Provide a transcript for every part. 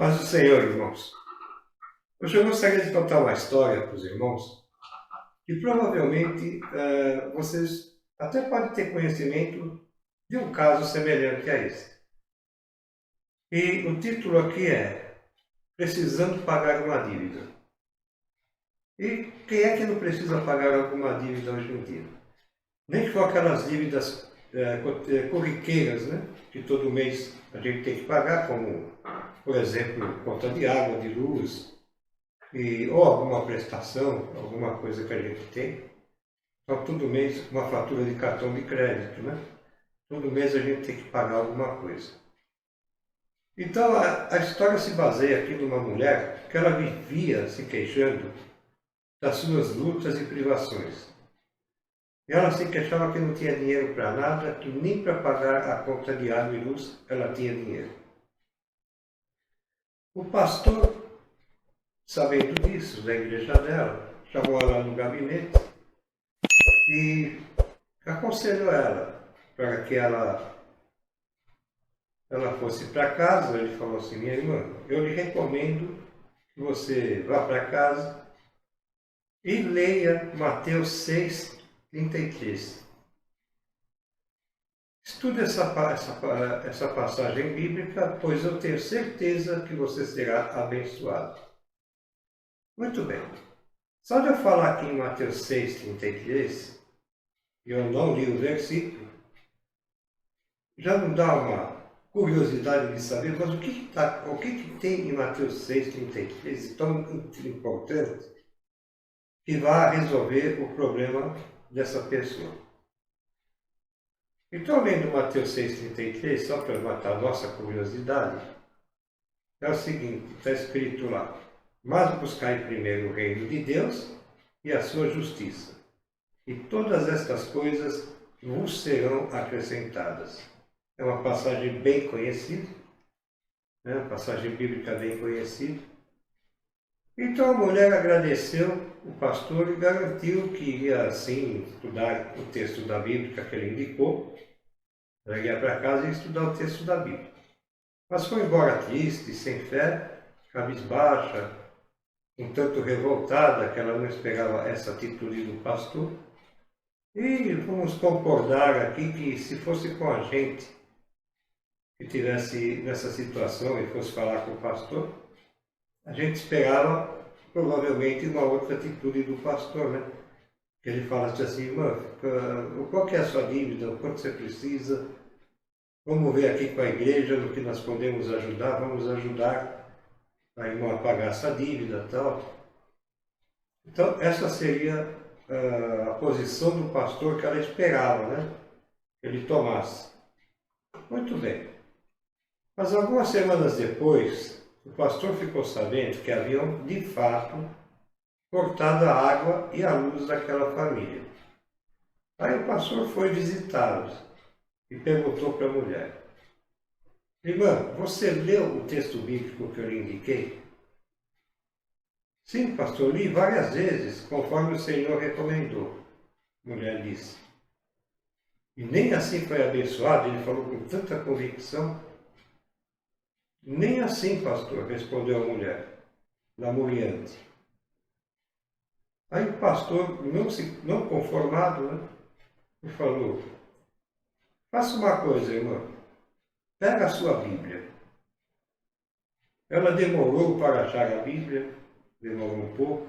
Mas o Senhor, irmãos, hoje eu gostaria de contar uma história para os irmãos que provavelmente vocês até podem ter conhecimento de um caso semelhante a esse. E o título aqui é Precisando Pagar uma Dívida. E quem é que não precisa pagar alguma dívida hoje em dia? Nem que for aquelas dívidas corriqueiras, né? Que todo mês a gente tem que pagar, como, por exemplo, conta de água, de luz, ou alguma prestação, alguma coisa que a gente tem. Então, todo mês, uma fatura de cartão de crédito, né? Todo mês a gente tem que pagar alguma coisa. Então, a história se baseia aqui numa mulher que ela vivia se queixando das suas lutas e privações. E ela se queixava que não tinha dinheiro para nada, que nem para pagar a conta de água e luz ela tinha dinheiro. O pastor, sabendo disso, da igreja dela, chamou ela no gabinete e aconselhou ela para que ela fosse para casa. Ele falou assim: minha irmã, eu lhe recomendo que você vá para casa e leia Mateus 6:33. Estude essa passagem bíblica, pois eu tenho certeza que você será abençoado. Muito bem. Só de eu falar aqui em Mateus 6:33, e eu não li o versículo, já não dá uma curiosidade de saber, mas o que tem em Mateus 6:33 tão importante que vai resolver o problema dessa pessoa? Então, lendo Mateus 6:33, só para matar a nossa curiosidade, é o seguinte, está escrito lá: mas buscai primeiro o reino de Deus e a sua justiça, e todas estas coisas vos serão acrescentadas. É uma passagem bem conhecida, né? Uma passagem bíblica bem conhecida. Então a mulher agradeceu o pastor e garantiu que iria, assim, estudar o texto da Bíblia que ele indicou. Ela ia para casa e estudar o texto da Bíblia. Mas foi embora triste, sem fé, cabisbaixa, um tanto revoltada, que ela não esperava essa atitude do pastor. E vamos concordar aqui que se fosse com a gente que estivesse nessa situação e fosse falar com o pastor, a gente esperava provavelmente uma outra atitude do pastor, né? Que ele falasse assim: irmã, qual que é a sua dívida, o quanto você precisa, vamos ver aqui com a igreja no que nós podemos ajudar, vamos ajudar a irmã a pagar essa dívida e tal. Então, essa seria a posição do pastor que ela esperava, né? Que ele tomasse. Muito bem. Mas algumas semanas depois, o pastor ficou sabendo que haviam, de fato, cortado a água e a luz daquela família. Aí o pastor foi visitá-los e perguntou para a mulher: irmã, você leu o texto bíblico que eu lhe indiquei? Sim, pastor, li várias vezes, conforme o Senhor recomendou, a mulher disse. E nem assim foi abençoado, ele falou com tanta convicção. Nem assim, pastor, respondeu a mulher, lamuriante. Aí o pastor, não conformado, né, ele falou: faça uma coisa, irmã, pega a sua Bíblia. Ela demorou para achar a Bíblia, demorou um pouco,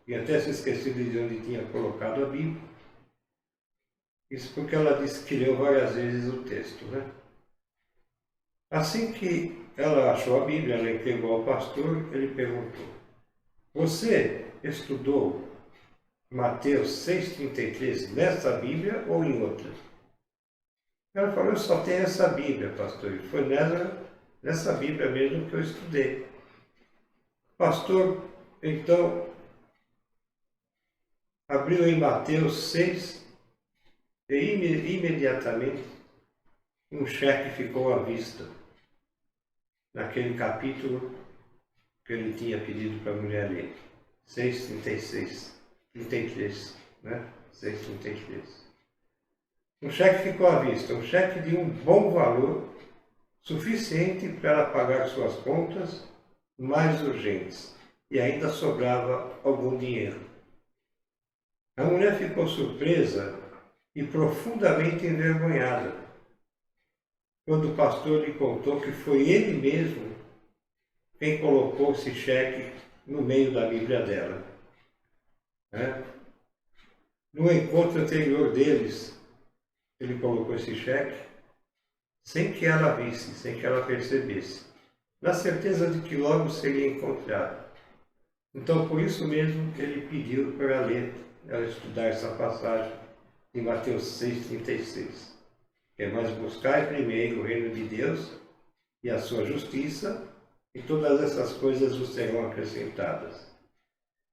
e até se esqueceu de onde tinha colocado a Bíblia. Isso porque ela disse que leu várias vezes o texto, né? Assim que ela achou a Bíblia, ela entregou ao pastor, ele perguntou: você estudou Mateus 6:33 nessa Bíblia ou em outra? Ela falou: eu só tenho essa Bíblia, pastor. E foi nessa Bíblia mesmo que eu estudei. Pastor, então, abriu em Mateus 6 e imediatamente um cheque ficou à vista, naquele capítulo que ele tinha pedido para a mulher ler. 6:33, né? 6:33. Um cheque ficou à vista, um cheque de um bom valor, suficiente para ela pagar suas contas mais urgentes e ainda sobrava algum dinheiro. A mulher ficou surpresa e profundamente envergonhada quando o pastor lhe contou que foi ele mesmo quem colocou esse cheque no meio da Bíblia dela. No encontro anterior deles, ele colocou esse cheque sem que ela visse, sem que ela percebesse, na certeza de que logo seria encontrado. Então, por isso mesmo, ele pediu para ela estudar essa passagem de Mateus 6,36. Que é mais buscar primeiro o reino de Deus e a sua justiça, e todas essas coisas vos serão acrescentadas.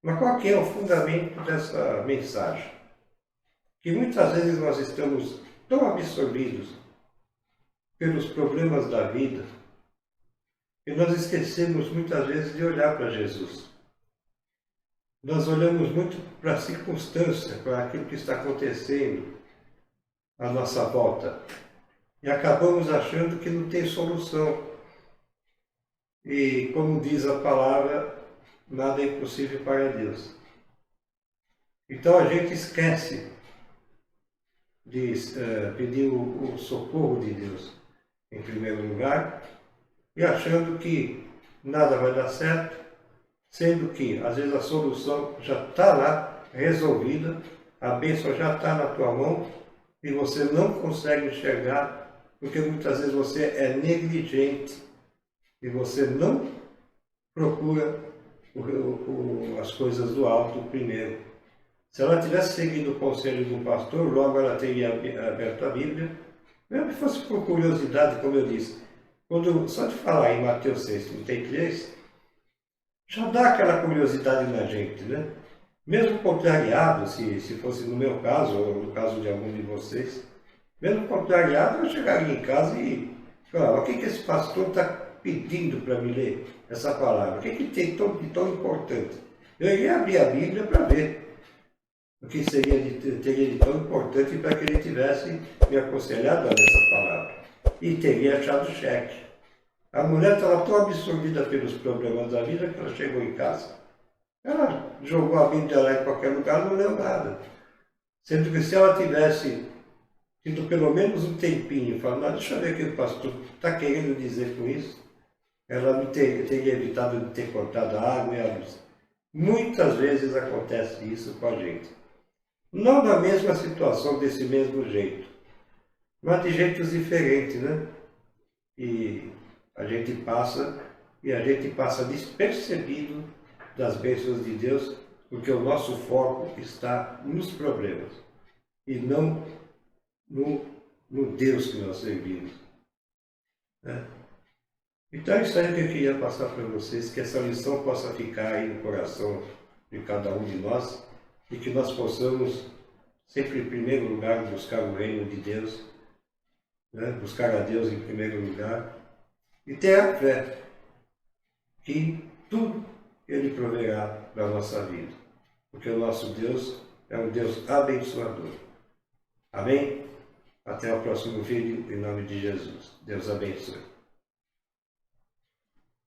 Mas qual que é o fundamento dessa mensagem? Que muitas vezes nós estamos tão absorvidos pelos problemas da vida que nós esquecemos muitas vezes de olhar para Jesus. Nós olhamos muito para a circunstância, para aquilo que está acontecendo à nossa volta e acabamos achando que não tem solução. E como diz a palavra, nada é impossível para Deus. Então a gente esquece de pedir o socorro de Deus em primeiro lugar, e achando que nada vai dar certo, sendo que às vezes a solução já está lá, resolvida, a bênção já está na tua mão e você não consegue enxergar, porque muitas vezes você é negligente e você não procura as coisas do alto primeiro. Se ela tivesse seguido o conselho do pastor, logo ela teria aberto a Bíblia, mesmo que fosse por curiosidade, como eu disse. Só de falar em Mateus 6,33, já dá aquela curiosidade na gente, né? Mesmo contrariado, se fosse no meu caso, ou no caso de algum de vocês, mesmo contrariado, eu chegaria em casa e falava, o que esse pastor está pedindo para me ler essa palavra? O que tem de tão importante? Eu iria abrir a Bíblia para ver o que teria de tão importante para que ele tivesse me aconselhado a ler essa palavra. E teria achado o cheque. A mulher estava tão absorvida pelos problemas da vida que ela chegou em casa. Ela jogou a Bíblia lá em qualquer lugar, não leu nada. Sendo que se ela tivesse tido pelo menos um tempinho, falando, deixa eu ver o que o pastor está querendo dizer com isso, ela teria evitado de ter cortado a água e a luz. Muitas vezes acontece isso com a gente. Não na mesma situação, desse mesmo jeito, mas de jeitos diferentes, né? E a gente passa despercebido das bênçãos de Deus, porque o nosso foco está nos problemas e não no Deus que nós servimos. Né? Então é isso aí que eu queria passar para vocês, que essa lição possa ficar aí no coração de cada um de nós e que nós possamos sempre em primeiro lugar buscar o reino de Deus, né? Buscar a Deus em primeiro lugar e ter a fé que tudo Ele proverá para a nossa vida, porque o nosso Deus é um Deus abençoador. Amém? Até o próximo vídeo, em nome de Jesus. Deus abençoe.